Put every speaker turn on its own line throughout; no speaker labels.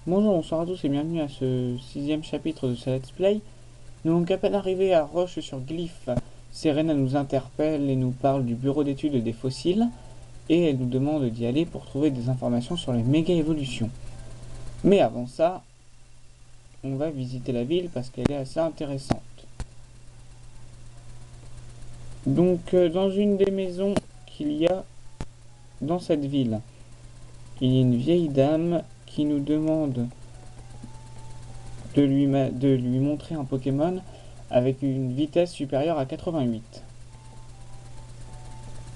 Bonjour, bonsoir à tous et bienvenue à ce sixième chapitre de ce Let's Play. Nous sommes à peine arrivés à Roche sur Glyph. Serena nous interpelle et nous parle du bureau d'études des fossiles et elle nous demande d'y aller pour trouver des informations sur les méga-évolutions. Mais avant ça, on va visiter la ville parce qu'elle est assez intéressante. Donc, dans une des maisons qu'il y a dans cette ville, il y a une vieille dame qui nous demande de lui montrer un Pokémon avec une vitesse supérieure à 88.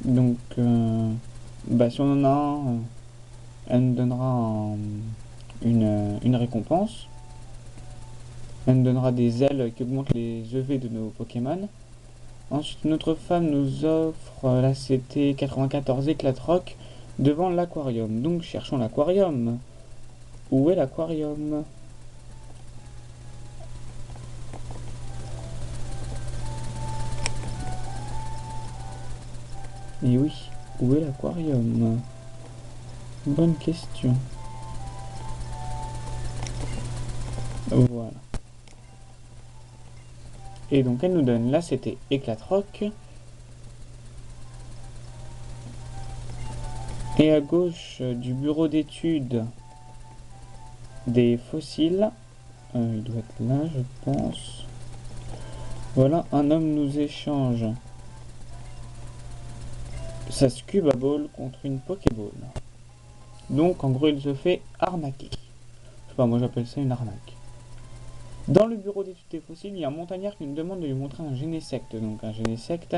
Donc, si on en a un, elle nous donnera une récompense. Elle nous donnera des ailes qui augmentent les EV de nos Pokémon. Ensuite, notre femme nous offre, là c'était 94 éclatrocs devant l'aquarium. Donc, cherchons l'aquarium. Où est l'aquarium? Et oui, où est l'aquarium? Bonne question. Voilà. Et donc elle nous donne, là c'était Éclatroc. Et à gauche du bureau d'études des fossiles, il doit être là je pense. Voilà, un homme nous échange sa Scuba Ball contre une Pokéball. Donc en gros il se fait arnaquer. Je sais pas, moi j'appelle ça une arnaque. Dans le bureau d'études des fossiles, il y a un montagnard qui nous demande de lui montrer un Genesect. Donc un Genesect,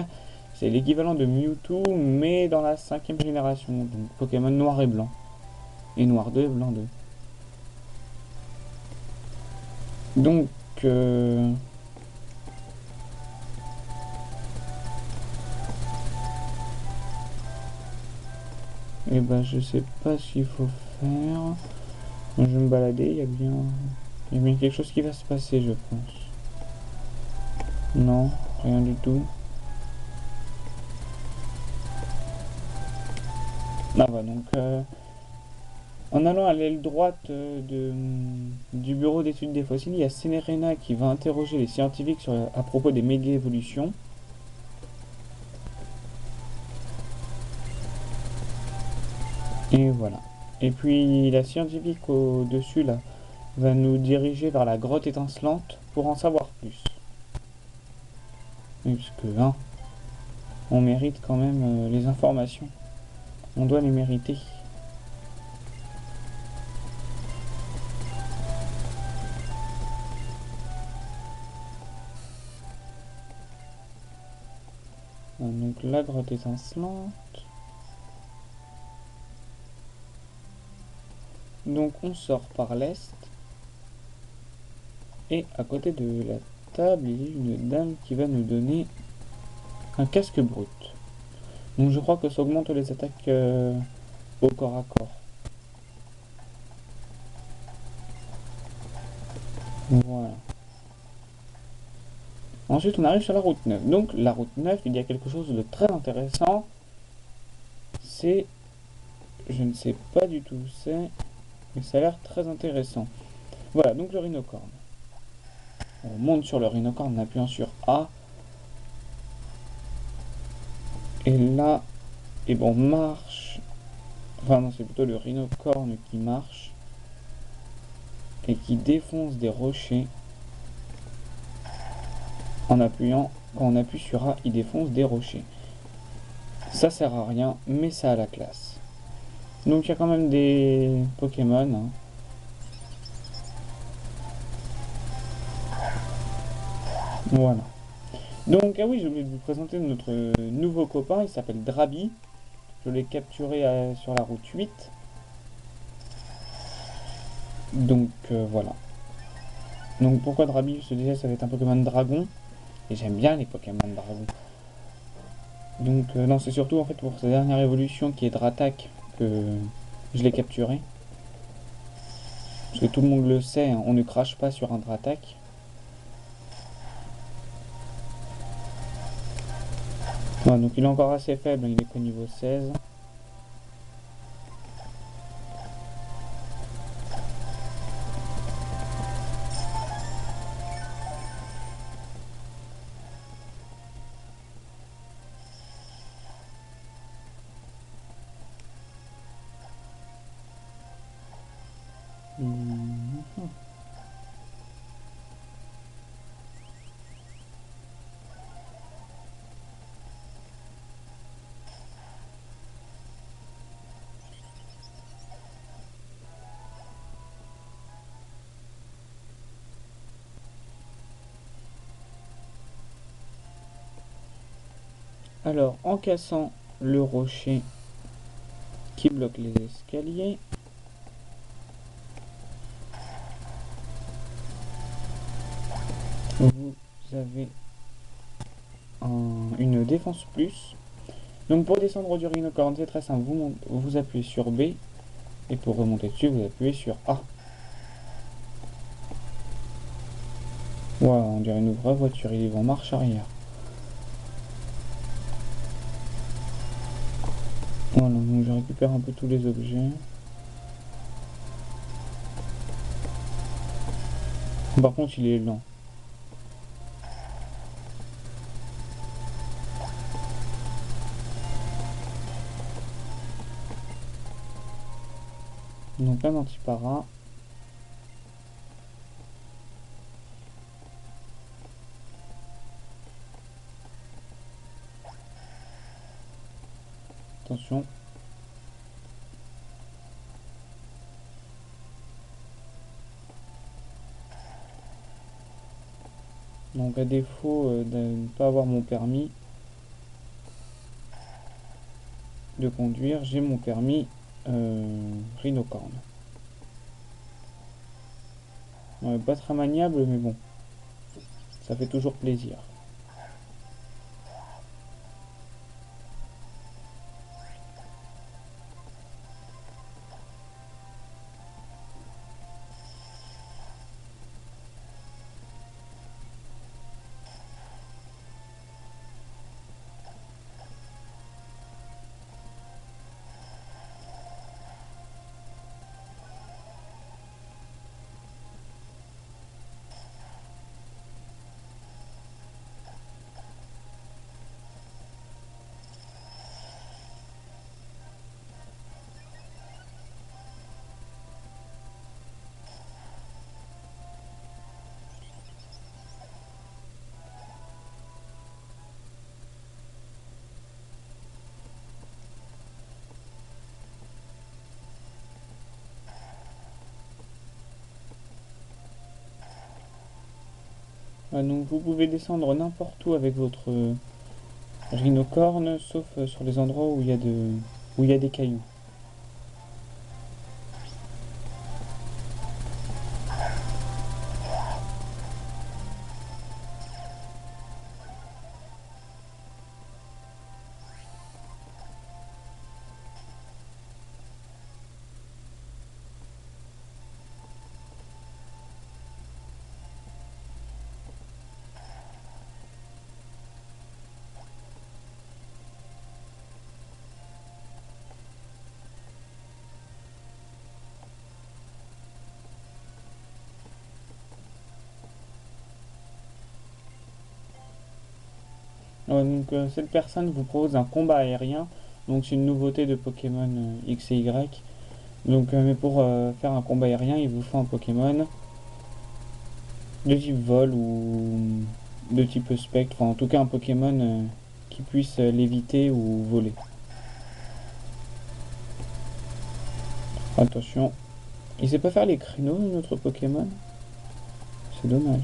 c'est l'équivalent de Mewtwo, mais dans la 5ème génération. Donc Pokémon noir et blanc. Et noir 2 et blanc 2. Donc... Et ben je sais pas ce qu'il faut faire. Je vais me balader, il y a bien quelque chose qui va se passer je pense. Non, rien du tout. Ah bah donc en allant à l'aile droite du bureau d'études des fossiles, il y a Cenerena qui va interroger les scientifiques à propos des méga-évolutions. Et voilà. Et puis la scientifique au-dessus là va nous diriger vers la grotte étincelante pour en savoir plus. Oui, parce que hein, on mérite quand même les informations. On doit les mériter. Donc la grotte étincelante. Donc on sort par l'est. Et à côté de la table, il y a une dame qui va nous donner un casque brut. Donc je crois que ça augmente les attaques au corps à corps. Voilà. Ensuite on arrive sur la route 9. Donc la route 9, il y a quelque chose de très intéressant. C'est... Je ne sais pas du tout où c'est, mais ça a l'air très intéressant. Voilà, donc le rhinocorne. On monte sur le rhinocorne en appuyant sur A. Et là, et bon, on marche. Enfin non, c'est plutôt le rhinocorne qui marche. Et qui défonce des rochers. En appuyant, quand on appuie sur A, il défonce des rochers. Ça sert à rien, mais ça a la classe. Donc il y a quand même des Pokémon. Hein. Voilà. Donc, ah oui, j'ai oublié de vous présenter notre nouveau copain, il s'appelle Drabi. Je l'ai capturé sur la route 8. Donc, voilà. Donc, pourquoi Drabi? Parce que déjà, ça va être un Pokémon dragon. Et j'aime bien les Pokémon dragon. Donc, non, c'est surtout en fait pour sa dernière évolution qui est Dratak que je l'ai capturé. Parce que tout le monde le sait, hein, on ne crache pas sur un Dratak. Voilà, donc il est encore assez faible, il est qu'au niveau 16. Mhm. Alors, en cassant le rocher qui bloque les escaliers, vous avez une défense plus. Donc pour descendre du rhinocorne, c'est très simple, vous appuyez sur B, et pour remonter dessus, vous appuyez sur A. Waouh, on dirait une vraie voiture, il est en marche arrière. Voilà, donc je récupère un peu tous les objets. Par contre, il est lent. Donc un antipara. Attention. Donc à défaut de ne pas avoir mon permis de conduire, j'ai mon permis rhinocorne. Ouais, pas très maniable, mais bon, ça fait toujours plaisir. Donc vous pouvez descendre n'importe où avec votre rhinocorne, sauf sur les endroits où il y a des cailloux. Cette personne vous propose un combat aérien, donc c'est une nouveauté de Pokémon X et Y. Mais pour faire un combat aérien, il vous faut un Pokémon de type vol ou de type spectre, enfin en tout cas un Pokémon qui puisse léviter ou voler. Attention, il sait pas faire les créneaux notre Pokémon, c'est dommage.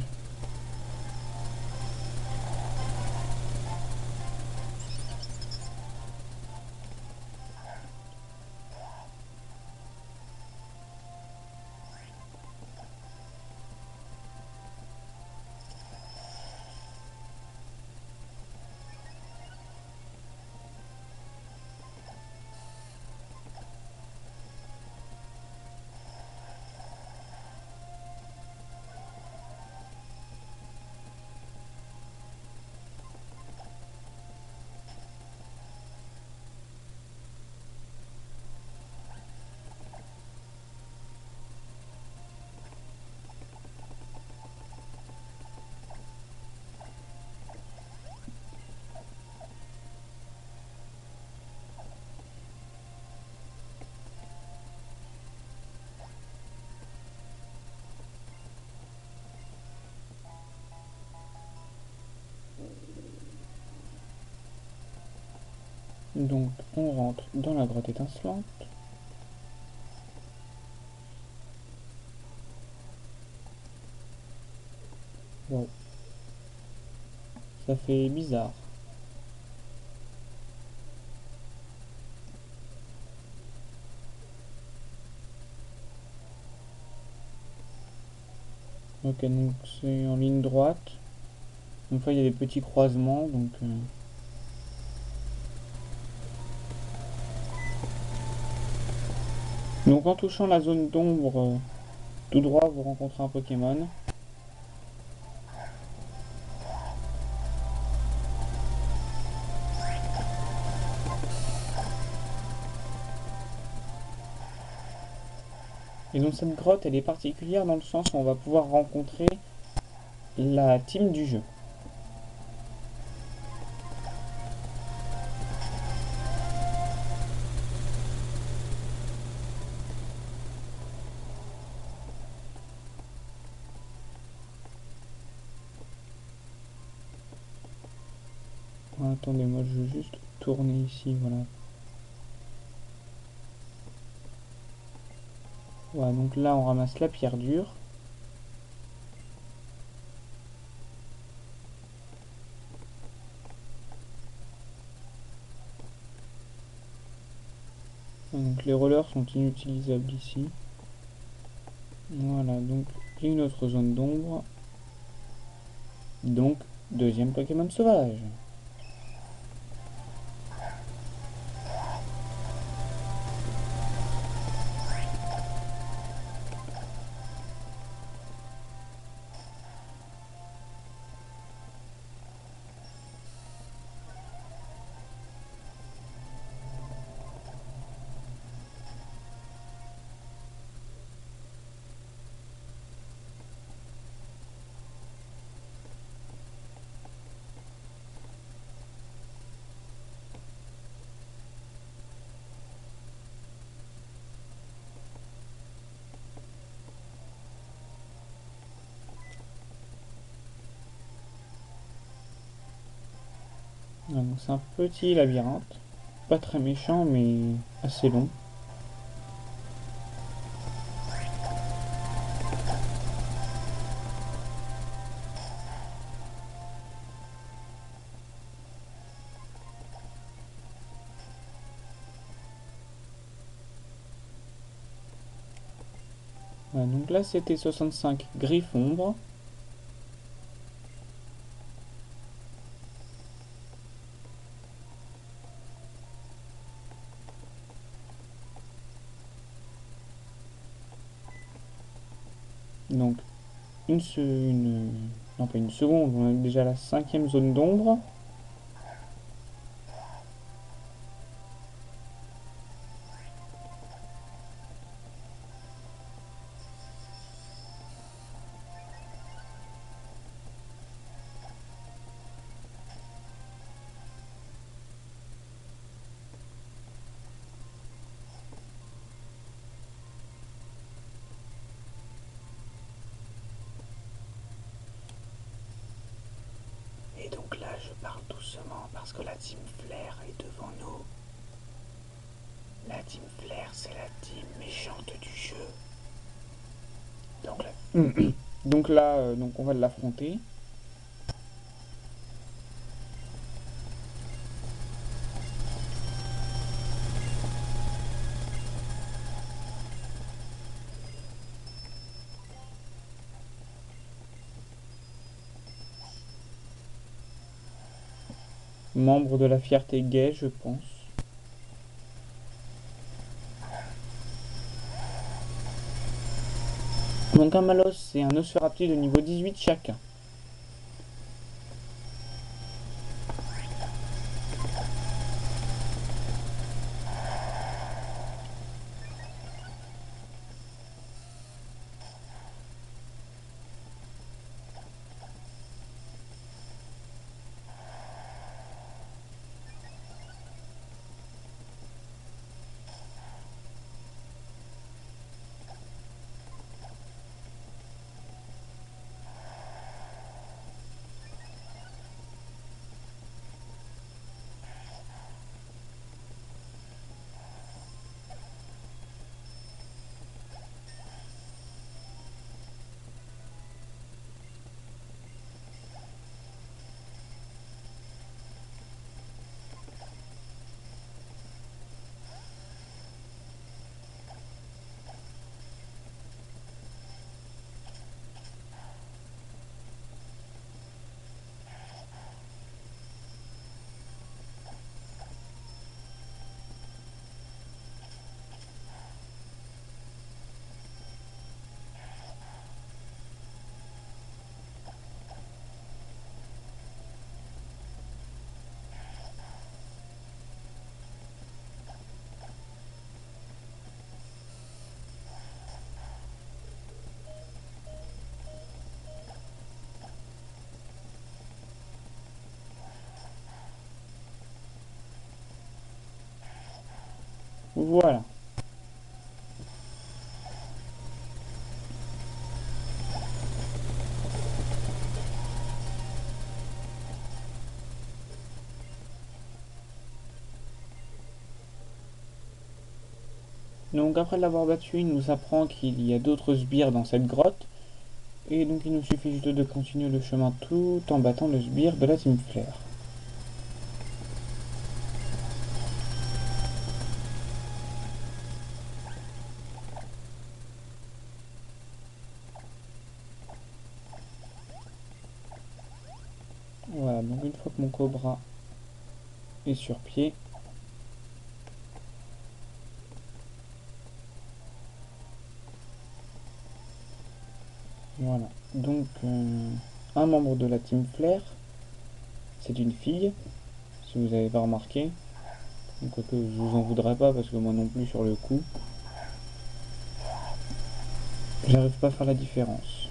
Donc on rentre dans la grotte étincelante. Wow. Ça fait bizarre. Ok, donc c'est en ligne droite. Une fois il y a des petits croisements, donc en touchant la zone d'ombre tout droit, vous rencontrez un Pokémon. Et donc cette grotte, elle est particulière dans le sens où on va pouvoir rencontrer la team du jeu. Attendez, moi je veux juste tourner ici, voilà. Voilà, donc là on ramasse la pierre dure. Donc les rollers sont inutilisables ici. Voilà, donc une autre zone d'ombre. Donc, deuxième Pokémon sauvage. Donc c'est un petit labyrinthe. Pas très méchant, mais assez long. Voilà, donc là c'était 65 griffes ombre. Donc non pas une seconde, on a déjà la cinquième zone d'ombre. Et donc là je parle doucement parce que la team Flair est devant nous. La team Flair c'est la team méchante du jeu. Donc là, donc on va l'affronter. Membre de la fierté gay, je pense. Donc un Malos et un Nosferatu de niveau 18 chacun. Voilà. Donc après l'avoir battu, il nous apprend qu'il y a d'autres sbires dans cette grotte. Et donc il nous suffit juste de continuer le chemin tout en battant le sbire de la Team Flare. Voilà, donc une fois que mon cobra est sur pied, voilà. Donc un membre de la Team Flare, c'est une fille, si vous n'avez pas remarqué. Quoique je vous en voudrais pas parce que moi non plus sur le coup, j'arrive pas à faire la différence.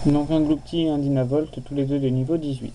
Donc un Gloopty et un Dynavolt, tous les deux de niveau 18.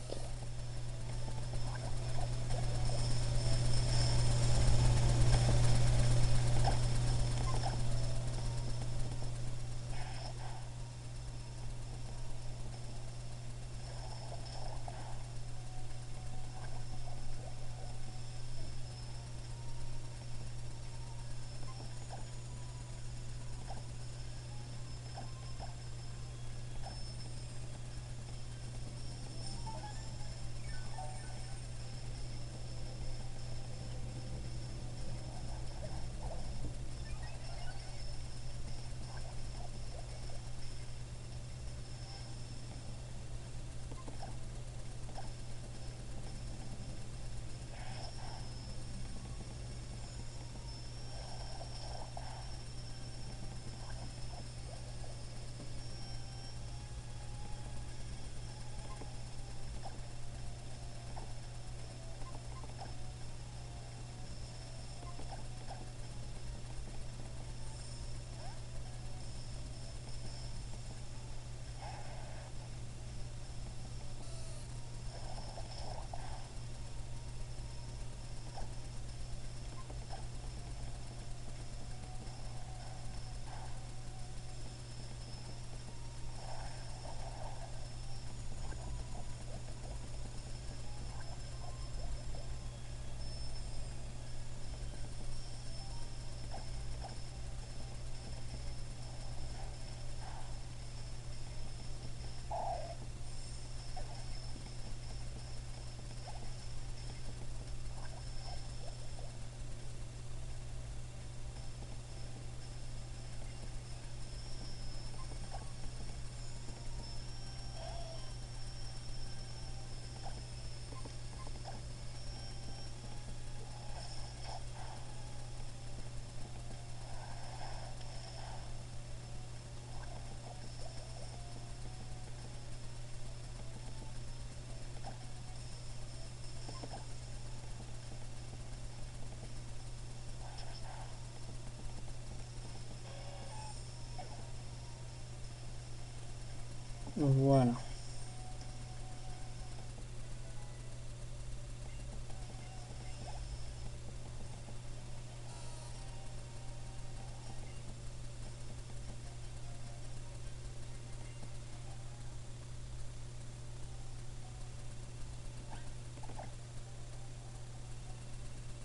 Voilà.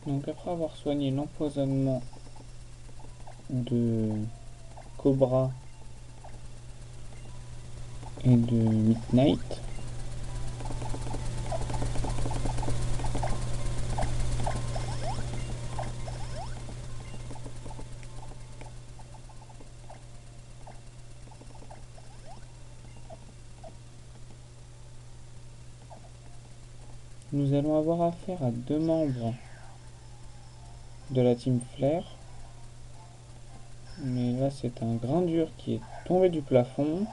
Donc après avoir soigné l'empoisonnement de Cobra et de Midnight, nous allons avoir affaire à deux membres de la Team Flare. Mais là c'est un grain dur qui est tombé du plafond.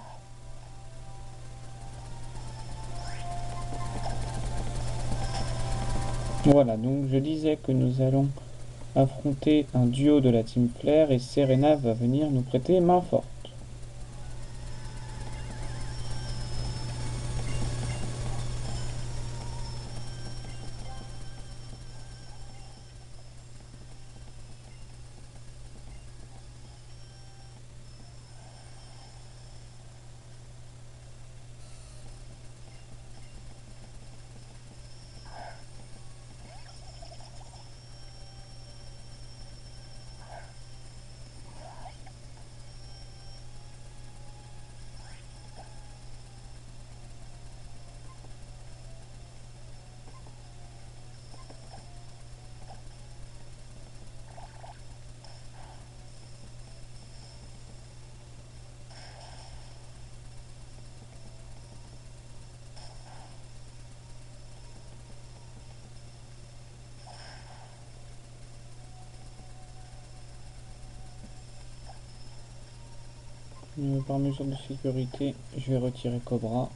Voilà, donc je disais que nous allons affronter un duo de la Team Flare et Serena va venir nous prêter main forte. Par mesure de sécurité, je vais retirer Cobra.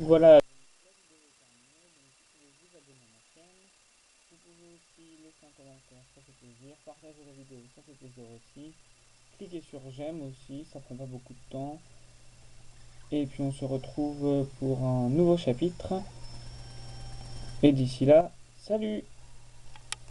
Voilà, la vidéo est terminée, donc vous pouvez vous abonner à ma chaîne. Vous pouvez aussi laisser un commentaire, ça fait plaisir. Partager la vidéo, ça fait plaisir aussi. Cliquez sur j'aime aussi, ça prend pas beaucoup de temps. Et puis on se retrouve pour un nouveau chapitre. Et d'ici là, salut!